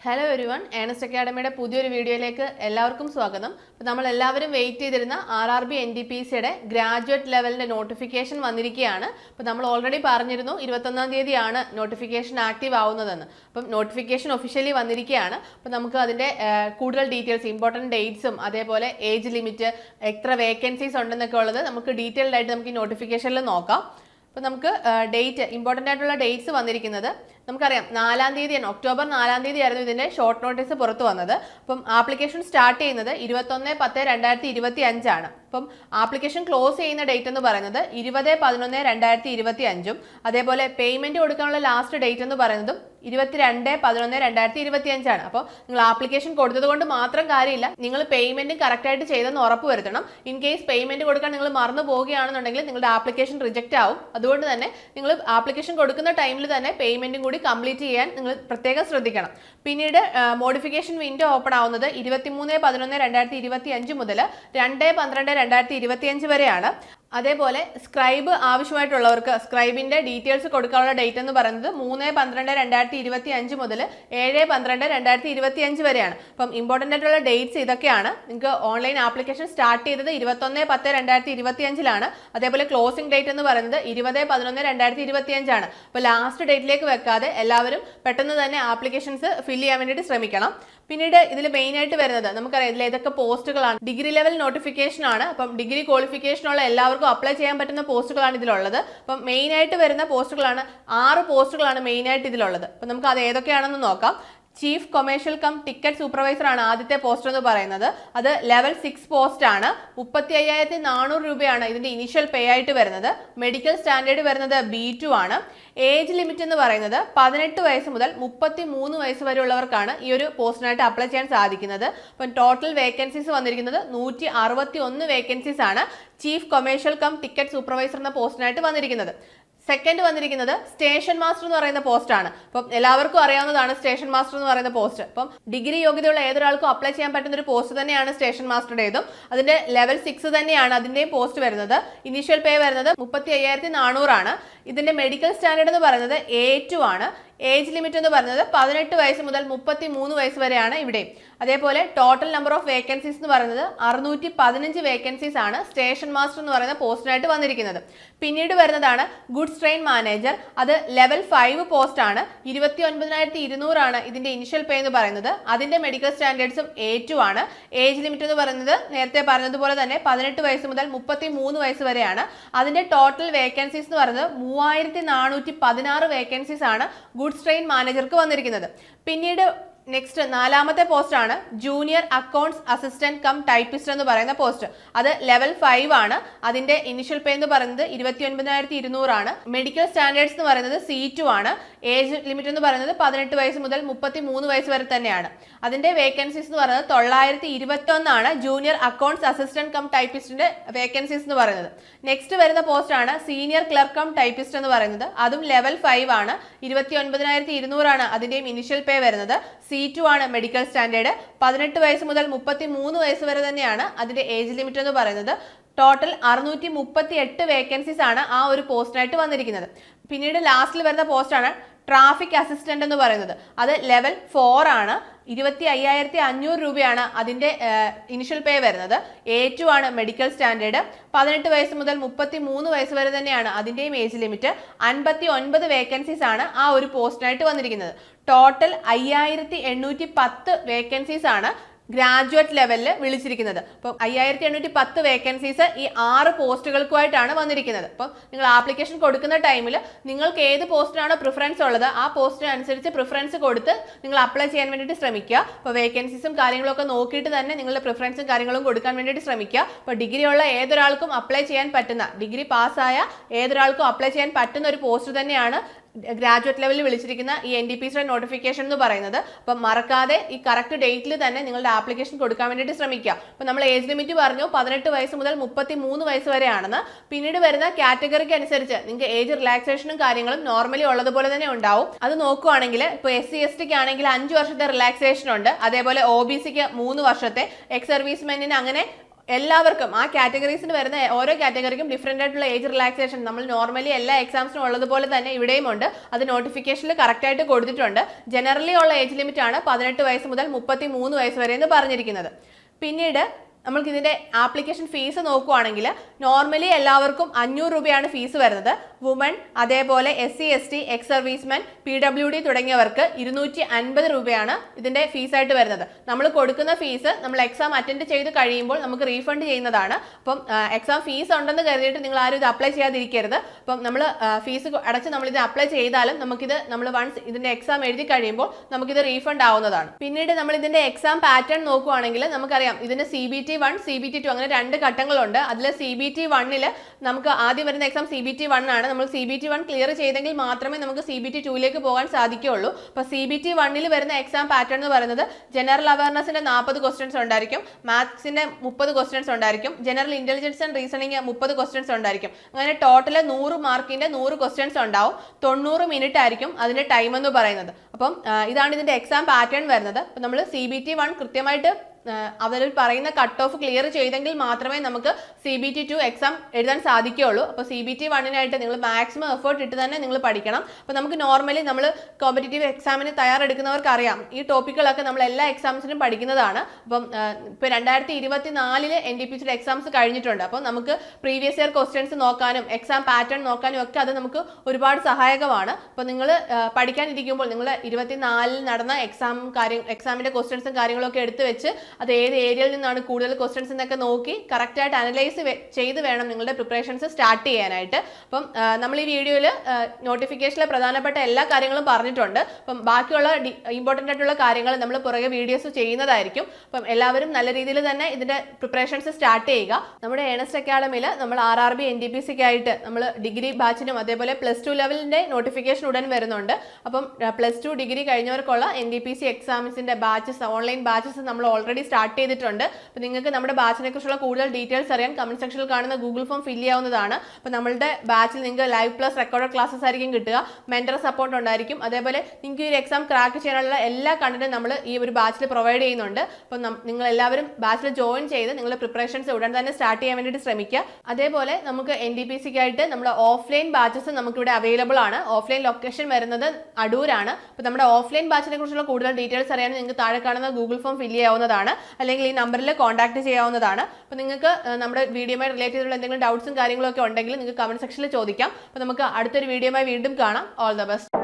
Hello everyone, Ernest അക്കാഡമിയുടെ പുതിയൊരു വീഡിയോയിലേക്ക് എല്ലാവർക്കും സ്വാഗതം. അപ്പോൾ നമ്മൾ എല്ലാവരും വെയിറ്റ് ചെയ്തിരുന്ന RRB NTPCയുടെ ഗ്രാജുവേറ്റ് ലെവലിൻ്റെ നോട്ടിഫിക്കേഷൻ വന്നിരിക്കുകയാണ്. അപ്പോൾ നമ്മൾ ഓൾറെഡി പറഞ്ഞിരുന്നു 21-ാം തീയതിയാണ് നോട്ടിഫിക്കേഷൻ ആക്റ്റീവ് ആവുന്നതെന്ന്. അപ്പം നോട്ടിഫിക്കേഷൻ ഒഫീഷ്യലി വന്നിരിക്കുകയാണ്. അപ്പോൾ നമുക്ക് അതിൻ്റെ കൂടുതൽ ഡീറ്റെയിൽസ്, ഇമ്പോർട്ടൻറ്റ് ഡേറ്റ്സും അതേപോലെ ഏജ് ലിമിറ്റ്, എത്ര വേക്കൻസീസ് ഉണ്ടെന്നൊക്കെ ഉള്ളത് നമുക്ക് ഡീറ്റെയിൽഡ് ആയിട്ട് നമുക്ക് ഈ നോട്ടിഫിക്കേഷനിൽ നോക്കാം. അപ്പോൾ നമുക്ക് ഡേറ്റ്, ഇമ്പോർട്ടൻ്റ് ആയിട്ടുള്ള ഡേറ്റ്സ് വന്നിരിക്കുന്നത് നമുക്കറിയാം 4-ാം തീയതിയാണ്, ഒക്ടോബർ 4-ാം തീയതി ആയിരുന്നു ഇതിൻ്റെ ഷോർട്ട് നോട്ടീസ് പുറത്തു വന്നത്. അപ്പം ആപ്ലിക്കേഷൻ സ്റ്റാർട്ട് ചെയ്യുന്നത് 21/10/2025 ആണ്. അപ്പം ആപ്ലിക്കേഷൻ ക്ലോസ് ചെയ്യുന്ന ഡേറ്റ് എന്ന് പറയുന്നത് 20/11/2025. അതേപോലെ പേയ്മെൻറ്റ് കൊടുക്കാനുള്ള ലാസ്റ്റ് ഡേറ്റ് എന്ന് പറയുന്നതും 22/11/2025 ആണ്. അപ്പോൾ നിങ്ങൾ ആപ്ലിക്കേഷൻ കൊടുത്തത് കൊണ്ട് മാത്രം കാര്യമില്ല, നിങ്ങൾ പേയ്മെൻറ്റ് കറക്റ്റായിട്ട് ചെയ്തെന്ന് ഉറപ്പ് വരുത്തണം. ഇൻ കേസ് പേയ്മെൻറ്റ് കൊടുക്കാൻ നിങ്ങൾ മറന്നു പോവുകയാണെന്നുണ്ടെങ്കിൽ നിങ്ങളുടെ ആപ്ലിക്കേഷൻ റിജക്റ്റ് ആവും. അതുകൊണ്ട് തന്നെ നിങ്ങൾ ആപ്ലിക്കേഷൻ കൊടുക്കുന്ന ടൈമിൽ തന്നെ പേയ്മെൻറ്റും കൂടി കംപ്ലീറ്റ് ചെയ്യാൻ നിങ്ങൾ പ്രത്യേകം ശ്രദ്ധിക്കണം. പിന്നീട് മോഡിഫിക്കേഷൻ വിൻഡോ ഓപ്പൺ ആവുന്നത് 23/11/2025 മുതൽ 2/12/2025 വരെയാണ്. അതേപോലെ സ്ക്രൈബ് ആവശ്യമായിട്ടുള്ളവർക്ക് സ്ക്രൈബിൻ്റെ ഡീറ്റെയിൽസ് കൊടുക്കാനുള്ള ഡേറ്റ് എന്ന് പറയുന്നത് 3/12/2025 മുതൽ 7/12/2025 വരെയാണ്. അപ്പം ഇമ്പോർട്ടൻ്റ് ആയിട്ടുള്ള ഡേറ്റ്സ് ഇതൊക്കെയാണ്. നിങ്ങൾക്ക് ഓൺലൈൻ ആപ്ലിക്കേഷൻ സ്റ്റാർട്ട് ചെയ്തത് 21/10/2025 അതേപോലെ ക്ലോസിംഗ് ഡേറ്റ് എന്ന് പറയുന്നത് 20/11/2025 ആണ്. അപ്പോൾ ലാസ്റ്റ് ഡേറ്റിലേക്ക് വെക്കാതെ എല്ലാവരും പെട്ടെന്ന് തന്നെ ആപ്ലിക്കേഷൻസ് ഫില്ല് ചെയ്യാൻ വേണ്ടിയിട്ട് ശ്രമിക്കണം. പിന്നീട് ഇതിൽ മെയിനായിട്ട് വരുന്നത് നമുക്കറിയാം ഇതിൽ ഏതൊക്കെ പോസ്റ്റുകളാണ്. ഡിഗ്രി ലെവൽ നോട്ടിഫിക്കേഷൻ ആണ്. അപ്പം ഡിഗ്രി ക്വാളിഫിക്കേഷനുള്ള എല്ലാവർക്കും അപ്ലൈ ചെയ്യാൻ പറ്റുന്ന പോസ്റ്റുകളാണ് ഇതിലുള്ളത്. അപ്പം മെയിനായിട്ട് വരുന്ന പോസ്റ്റുകളാണ് 6 പോസ്റ്റുകളാണ് മെയിനായിട്ട് ഇതിലുള്ളത്. അപ്പം നമുക്ക് അത് ഏതൊക്കെയാണെന്ന് നോക്കാം. Chief commercial cum ticket supervisor ആണ് ആദ്യത്തെ പോസ്റ്റ് എന്ന് പറയുന്നത്. അത് ലെവൽ 6 പോസ്റ്റ് ആണ്. 35,400 രൂപയാണ് ഇതിന്റെ ഇനീഷ്യൽ പേ ആയിട്ട് വരുന്നത്. മെഡിക്കൽ സ്റ്റാൻഡേർഡ് വരുന്നത് B2 ആണ്. ഏജ് ലിമിറ്റ് എന്ന് പറയുന്നത് 18 വയസ്സ് മുതൽ 33 വയസ്സ് വരെ ഉള്ളവർക്കാണ് ഈ ഒരു പോസ്റ്റിനായിട്ട് അപ്ലൈ ചെയ്യാൻ സാധിക്കുന്നത്. അപ്പം ടോട്ടൽ വേക്കൻസീസ് വന്നിരിക്കുന്നത് 161 വേക്കൻസീസ് ആണ് chief commercial cum ticket supervisor എന്ന പോസ്റ്റിനായിട്ട് വന്നിരിക്കുന്നത്. സെക്കൻഡ് വന്നിരിക്കുന്നത് സ്റ്റേഷൻ മാസ്റ്റർ എന്ന് പറയുന്ന പോസ്റ്റ് ആണ്. അപ്പം എല്ലാവർക്കും അറിയാവുന്നതാണ് സ്റ്റേഷൻ മാസ്റ്റർ എന്ന് പറയുന്ന പോസ്റ്റ്. അപ്പം ഡിഗ്രി യോഗ്യതയുള്ള ഏതൊരാൾക്കും അപ്ലൈ ചെയ്യാൻ പറ്റുന്ന ഒരു പോസ്റ്റ് തന്നെയാണ് സ്റ്റേഷൻ മാസ്റ്ററുടേതും. അതിന്റെ ലെവൽ 6 തന്നെയാണ് അതിന്റെയും പോസ്റ്റ് വരുന്നത്. ഇനീഷ്യൽ പേ വരുന്നത് 35,400 ആണ്. ഇതിന്റെ മെഡിക്കൽ സ്റ്റാൻഡേർഡ് എന്ന് പറയുന്നത് A2 ആണ്. ഏജ് ലിമിറ്റ് എന്ന് പറയുന്നത് 18 വയസ്സ് മുതൽ 33 വയസ്സ് വരെയാണ് ഇവിടെ. അതേപോലെ ടോട്ടൽ നമ്പർ ഓഫ് വേക്കൻസീസ് എന്ന് പറയുന്നത് 615 വേക്കൻസീസ് ആണ് സ്റ്റേഷൻ മാസ്റ്റർ എന്ന് പറയുന്ന പോസ്റ്റിനായിട്ട് വന്നിരിക്കുന്നത്. പിന്നീട് വരുന്നതാണ് ഗുഡ്സ് ട്രെയിൻ മാനേജർ. അത് ലെവൽ 5 പോസ്റ്റ് ആണ്. 29,200 ആണ് ഇതിന്റെ ഇനിഷ്യൽ പേ എന്ന് പറയുന്നത്. അതിന്റെ മെഡിക്കൽ സ്റ്റാൻഡേർഡ്സും A2 ആണ്. ഏജ് ലിമിറ്റ് എന്ന് പറയുന്നത് നേരത്തെ പറഞ്ഞതുപോലെ തന്നെ 18 വയസ്സ് മുതൽ 33 വയസ്സ് വരെയാണ്. അതിന്റെ ടോട്ടൽ വേക്കൻസീസ് എന്ന് പറയുന്നത് 3,416 വേക്കൻസീസ് ആണ് ഗുഡ്സ് ട്രെയിൻ മാനേജർക്ക് വന്നിരിക്കുന്നത്. പിന്നീട് നെക്സ്റ്റ് 4-ാമത്തെ പോസ്റ്റ് ആണ് junior accounts assistant cum typist എന്ന് പറയുന്ന പോസ്റ്റ്. അത് ലെവൽ 5 ആണ്. അതിന്റെ ഇനിഷ്യൽ പേ എന്ന് പറയുന്നത് 29,200 ആണ്. മെഡിക്കൽ സ്റ്റാൻഡേർഡ്സ് എന്ന് പറയുന്നത് C2 ആണ്. ഏജ് ലിമിറ്റ് എന്ന് പറയുന്നത് 18 വയസ്സ് മുതൽ 33 വയസ്സ് വരെ തന്നെയാണ്. അതിന്റെ വേക്കൻസീസ് എന്ന് പറയുന്നത് 921 ആണ് ജൂനിയർ അക്കൗണ്ട്സ് അസിസ്റ്റന്റ് കം ടൈപ്പിസ്റ്റിന്റെ വേക്കൻസീസ് എന്ന് പറയുന്നത്. നെക്സ്റ്റ് വരുന്ന പോസ്റ്റ് ആണ് സീനിയർ ക്ലർക്ക് കം ടൈപ്പിസ്റ്റ് എന്ന് പറയുന്നത്. അതും ലെവൽ 5 ആണ്. 29,200 ആണ് അതിന്റെയും ഇനിഷ്യൽ പേ വരുന്നത്. C2 ആണ് മെഡിക്കൽ സ്റ്റാൻഡേർഡ്. 18 വയസ്സ് മുതൽ 33 വയസ്സ് വരെ തന്നെയാണ് അതിന്റെ ഏജ് ലിമിറ്റ് എന്ന് പറയുന്നത്. ടോട്ടൽ 638 വേക്കൻസീസ് ആണ് ആ ഒരു പോസ്റ്റിനായിട്ട് വന്നിരിക്കുന്നത്. പിന്നീട് ലാസ്റ്റിൽ വരുന്ന പോസ്റ്റാണ് ട്രാഫിക് അസിസ്റ്റന്റ് എന്ന് പറയുന്നത്. അത് ലെവൽ 4 ആണ്. 25,500 രൂപയാണ് അതിന്റെ ഇനിഷ്യൽ പേ വരുന്നത്. A2 ആണ് മെഡിക്കൽ സ്റ്റാൻഡേർഡ്. 18 വയസ്സ് മുതൽ 33 വയസ്സ് വരെ തന്നെയാണ് അതിന്റെയും ഏജ് ലിമിറ്റ്. 59 വേക്കൻസീസ് ആണ് ആ ഒരു പോസ്റ്റിനായിട്ട് വന്നിരിക്കുന്നത്. ടോട്ടൽ 5,810 വേക്കൻസീസ് ആണ് ഗ്രാജുവേറ്റ് ലെവലിൽ വിളിച്ചിരിക്കുന്നത്. അപ്പം 5,810 വേക്കൻസീസ് ഈ 6 പോസ്റ്റുകൾക്കുമായിട്ടാണ് വന്നിരിക്കുന്നത്. അപ്പം നിങ്ങൾ ആപ്ലിക്കേഷൻ കൊടുക്കുന്ന ടൈമിൽ നിങ്ങൾക്ക് ഏത് പോസ്റ്റിനാണോ പ്രിഫറൻസ് ഉള്ളത് ആ പോസ്റ്റിനനുസരിച്ച് പ്രിഫറൻസ് കൊടുത്ത് നിങ്ങൾ അപ്ലൈ ചെയ്യാൻ വേണ്ടിയിട്ട് ശ്രമിക്കുക. അപ്പോൾ വേക്കൻസീസും കാര്യങ്ങളൊക്കെ നോക്കിയിട്ട് തന്നെ നിങ്ങളുടെ പ്രിഫറൻസും കാര്യങ്ങളും കൊടുക്കാൻ വേണ്ടിയിട്ട് ശ്രമിക്കുക. അപ്പോൾ ഡിഗ്രി ഉള്ള ഏതൊരാൾക്കും അപ്ലൈ ചെയ്യാൻ പറ്റുന്ന, ഡിഗ്രി പാസ്സായ ഏതൊരാൾക്കും അപ്ലൈ ചെയ്യാൻ പറ്റുന്ന ഒരു പോസ്റ്റ് തന്നെയാണ് ഗ്രാജുവേറ്റ് ലെവലിൽ വിളിച്ചിരിക്കുന്ന ഈ NTPCയുടെ നോട്ടിഫിക്കേഷൻ എന്ന് പറയുന്നത്. അപ്പം മറക്കാതെ ഈ കറക്റ്റ് ഡേറ്റിൽ തന്നെ നിങ്ങളുടെ ആപ്ലിക്കേഷൻ കൊടുക്കാൻ വേണ്ടിയിട്ട് ശ്രമിക്കുക. അപ്പം നമ്മൾ ഏജ് ലിമിറ്റ് പറഞ്ഞു 18 വയസ്സ് മുതൽ 33 വയസ്സ് വരെയാണെന്ന്. പിന്നീട് വരുന്ന കാറ്റഗറിക്ക് അനുസരിച്ച് നിങ്ങൾക്ക് ഏജ് റിലാക്സേഷനും കാര്യങ്ങളും നോർമലി ഉള്ളതുപോലെ തന്നെ ഉണ്ടാവും. അത് നോക്കുവാണെങ്കിൽ ഇപ്പോൾ SC STക്ക് ആണെങ്കിൽ 5 വർഷത്തെ റിലാക്സേഷൻ ഉണ്ട്. അതേപോലെ OBCക്ക് 3 വർഷത്തെ, എക്സ് സർവീസ്മെന്റിന് അങ്ങനെ എല്ലാവർക്കും ആ കാറ്റഗറീസിന് വരുന്ന ഓരോ കാറ്റഗറിക്കും ഡിഫറെൻ്റ് ആയിട്ടുള്ള ഏജ് റിലാക്സേഷൻ നമ്മൾ നോർമലി എല്ലാ എക്സാംസിനും ഉള്ളതുപോലെ തന്നെ ഇവിടെയും ഉണ്ട്. അത് നോട്ടിഫിക്കേഷനിൽ കറക്റ്റായിട്ട് കൊടുത്തിട്ടുണ്ട്. ജനറലി ഉള്ള ഏജ് ലിമിറ്റ് ആണ് 18 വയസ്സ് മുതൽ 33 വയസ്സ് വരെ എന്ന് പറഞ്ഞിരിക്കുന്നത്. പിന്നീട് നമ്മൾക്ക് ഇതിന്റെ ആപ്ലിക്കേഷൻ ഫീസ് നോക്കുവാണെങ്കിൽ നോർമലി എല്ലാവർക്കും 500 രൂപയാണ് ഫീസ് വരുന്നത്. വുമൺ, അതേപോലെ SC ST, ex servicemen, PWD തുടങ്ങിയവർക്ക് 250 രൂപയാണ് ഇതിന്റെ ഫീസായിട്ട് വരുന്നത്. നമ്മൾ കൊടുക്കുന്ന ഫീസ് നമ്മൾ എക്സാം അറ്റൻഡ് ചെയ്ത് കഴിയുമ്പോൾ നമുക്ക് റീഫണ്ട് ചെയ്യുന്നതാണ്. അപ്പം എക്സാം ഫീസ് ഉണ്ടെന്ന് കരുതിയിട്ട് നിങ്ങൾ ആരും ഇത് അപ്ലൈ ചെയ്യാതിരിക്കരുത്. അപ്പം നമ്മൾ ഫീസ് അടച്ച് നമ്മൾ ഇത് അപ്ലൈ ചെയ്താലും നമുക്കിത് നമ്മൾ വൺസ് ഇതിന്റെ എക്സാം എഴുതി കഴിയുമ്പോൾ നമുക്കിത് റീഫണ്ട് ആവുന്നതാണ്. പിന്നീട് നമ്മൾ ഇതിന്റെ എക്സാം പാറ്റേൺ നോക്കുവാണെങ്കിൽ നമുക്കറിയാം ഇതിന് CBT 1, CBT 2 അങ്ങനെ 2 ഘട്ടങ്ങളുണ്ട്. അതിൽ CBT 1 നമുക്ക് ആദ്യം വരുന്ന എക്സാം CBT 1 ആണ്. നമ്മൾ CBT 1 ക്ലിയർ ചെയ്തെങ്കിൽ മാത്രമേ നമുക്ക് CBT 2 പോകാൻ സാധിക്കുകയുള്ളൂ. അപ്പോൾ CBT 1 വരുന്ന എക്സാം പാറ്റേൺ എന്ന് പറയുന്നത് ജനറൽ അവയർനെസിന്റെ 40 ക്വസ്റ്റ്യൻസ് ഉണ്ടായിരിക്കും, മാത്സിന്റെ 30 ക്വസ്റ്റ്യൻസ് ഉണ്ടായിരിക്കും, general intelligence and reasoning 30 questions ഉണ്ടായിരിക്കും. അങ്ങനെ ടോട്ടൽ 100 മാർക്കിന്റെ 100 ക്വസ്റ്റ്യൻസ് ഉണ്ടാവും. 90 മിനിറ്റ് ആയിരിക്കും അതിന്റെ ടൈം എന്ന് പറയുന്നത്. അപ്പം ഇതാണ് ഇതിന്റെ എക്സാം പാറ്റേൺ വരുന്നത്. അപ്പം നമ്മൾ CBT 1 കൃത്യമായിട്ട് അവർ പറയുന്ന കട്ട് ഓഫ് ക്ലിയർ ചെയ്തെങ്കിൽ മാത്രമേ നമുക്ക് CBT 2 എക്സാം എഴുതാൻ സാധിക്കുകയുള്ളൂ. അപ്പോൾ CBT 1 നിങ്ങൾ മാക്സിമം എഫേർട്ട് ഇട്ട് തന്നെ നിങ്ങൾ പഠിക്കണം. അപ്പോൾ നമുക്ക് നോർമലി നമ്മൾ കോമ്പറ്റേറ്റീവ് എക്സാമിന് തയ്യാറെടുക്കുന്നവർക്ക് അറിയാം ഈ ടോപ്പിക്കുകളൊക്കെ നമ്മൾ എല്ലാ എക്സാംസിനും പഠിക്കുന്നതാണ്. അപ്പം ഇപ്പോൾ 2024 NTPCയുടെ എക്സാംസ് കഴിഞ്ഞിട്ടുണ്ട്. അപ്പോൾ നമുക്ക് പ്രീവിയസ് ഇയർ ക്വസ്റ്റ്യൻസ് നോക്കാനും എക്സാം പാറ്റേൺ നോക്കാനും ഒക്കെ അത് നമുക്ക് ഒരുപാട് സഹായകമാണ്. അപ്പോൾ നിങ്ങൾ പഠിക്കാനിരിക്കുമ്പോൾ നിങ്ങൾ 24 നടന്ന എക്സാമിൻ്റെ ക്വസ്റ്റ്യൻസും കാര്യങ്ങളൊക്കെ എടുത്തു വെച്ച് അത് ഏത് ഏരിയയിൽ നിന്നാണ് കൂടുതൽ ക്വസ്റ്റ്യൻസ് എന്നൊക്കെ നോക്കി കറക്റ്റായിട്ട് അനലൈസ് ചെയ്ത് വേണം നിങ്ങളുടെ പ്രിപ്പറേഷൻസ് സ്റ്റാർട്ട് ചെയ്യാനായിട്ട്. അപ്പം നമ്മൾ ഈ വീഡിയോയിൽ നോട്ടിഫിക്കേഷനിലെ പ്രധാനപ്പെട്ട എല്ലാ കാര്യങ്ങളും പറഞ്ഞിട്ടുണ്ട്. അപ്പം ബാക്കിയുള്ള ഇമ്പോർട്ടൻ്റ് ആയിട്ടുള്ള കാര്യങ്ങൾ നമ്മൾ പുറകെ വീഡിയോസ് ചെയ്യുന്നതായിരിക്കും. അപ്പം എല്ലാവരും നല്ല രീതിയിൽ തന്നെ ഇതിൻ്റെ പ്രിപ്പറേഷൻസ് സ്റ്റാർട്ട് ചെയ്യുക. നമ്മുടെ ഏണസ്റ്റ് അക്കാഡമിയിൽ നമ്മൾ RRB NTPCക്ക് ആയിട്ട് നമ്മൾ ഡിഗ്രി ബാച്ചിനും അതേപോലെ +2 ലെവലിൻ്റെ നോട്ടിഫിക്കേഷൻ ഉടൻ വരുന്നുണ്ട്. അപ്പം +2 ഡിഗ്രി കഴിഞ്ഞവർക്കുള്ള NTPC എക്സാംസിൻ്റെ ബാച്ചസ്, ഓൺലൈൻ ബാച്ചസ് നമ്മൾ ഓൾറെഡി സ്റ്റാർട്ട് ചെയ്തിട്ടുണ്ട്. അപ്പോൾ നിങ്ങൾക്ക് നമ്മുടെ ബാച്ചിനെ കുറിച്ചുള്ള കൂടുതൽ ഡീറ്റെയിൽസ് അറിയാൻ കമന്റ് സെക്ഷനിൽ കാണുന്ന ഗൂഗിൾ ഫോം ഫില്ല് ചെയ്യാവുന്നതാണ്. അപ്പോൾ നമ്മളുടെ ബാച്ചിൽ നിങ്ങൾക്ക് ലൈവ് പ്ലസ് റെക്കോർഡഡ് ക്ലാസ്സസ് ആയിരിക്കും കിട്ടുക, മെന്റർ സപ്പോർട്ട് ഉണ്ടായിരിക്കും. അതേപോലെ നിങ്ങൾക്ക് ഈ എക്സാം ക്രാക്ക് ചെയ്യാനുള്ള എല്ലാ കണ്ടന്റും നമ്മൾ ഈ ഒരു ബാച്ചിൽ പ്രൊവൈഡ് ചെയ്യുന്നുണ്ട്. അപ്പോൾ നിങ്ങൾ എല്ലാവരും ബാച്ചിൽ ജോയിൻ ചെയ്ത് നിങ്ങളുടെ പ്രിപ്പറേഷൻസ് ഉടൻ തന്നെ സ്റ്റാർട്ട് ചെയ്യാൻ വേണ്ടിയിട്ട് ശ്രമിക്കുക. അതേപോലെ നമുക്ക് NTPCക്ക് ആയിട്ട് നമ്മുടെ ഓഫ്ലൈൻ ബാച്ചസ് നമുക്കിവിടെ അവൈലബിൾ ആണ്. ഓഫ്ലൈൻ ലൊക്കേഷൻ വരുന്നത് അടൂരാണ്. അപ്പോൾ നമ്മുടെ ഓഫ്ലൈൻ ബാച്ചിനെ കുറിച്ചുള്ള കൂടുതൽ ഡീറ്റെയിൽസ് അറിയാൻ നിങ്ങൾക്ക് താഴെ കാണുന്ന ഗൂഗിൾ ഫോം ഫില്ല് ചെയ്യാവുന്നതാണ്, അല്ലെങ്കിൽ ഈ നമ്പറിൽ കോൺടാക്ട് ചെയ്യാവുന്നതാണ്. അപ്പോൾ നിങ്ങൾക്ക് നമ്മുടെ വീഡിയോയുമായി റിലേറ്റ് ചെയ്തിട്ടുള്ള എന്തെങ്കിലും ഡൗട്ട്സും കാര്യങ്ങളൊക്കെ ഉണ്ടെങ്കിൽ നിങ്ങൾക്ക് കമന്റ് സെക്ഷനിൽ ചോദിക്കാം. അപ്പോൾ നമുക്ക് അടുത്തൊരു വീഡിയോയുമായി വീണ്ടും കാണാം. All the best.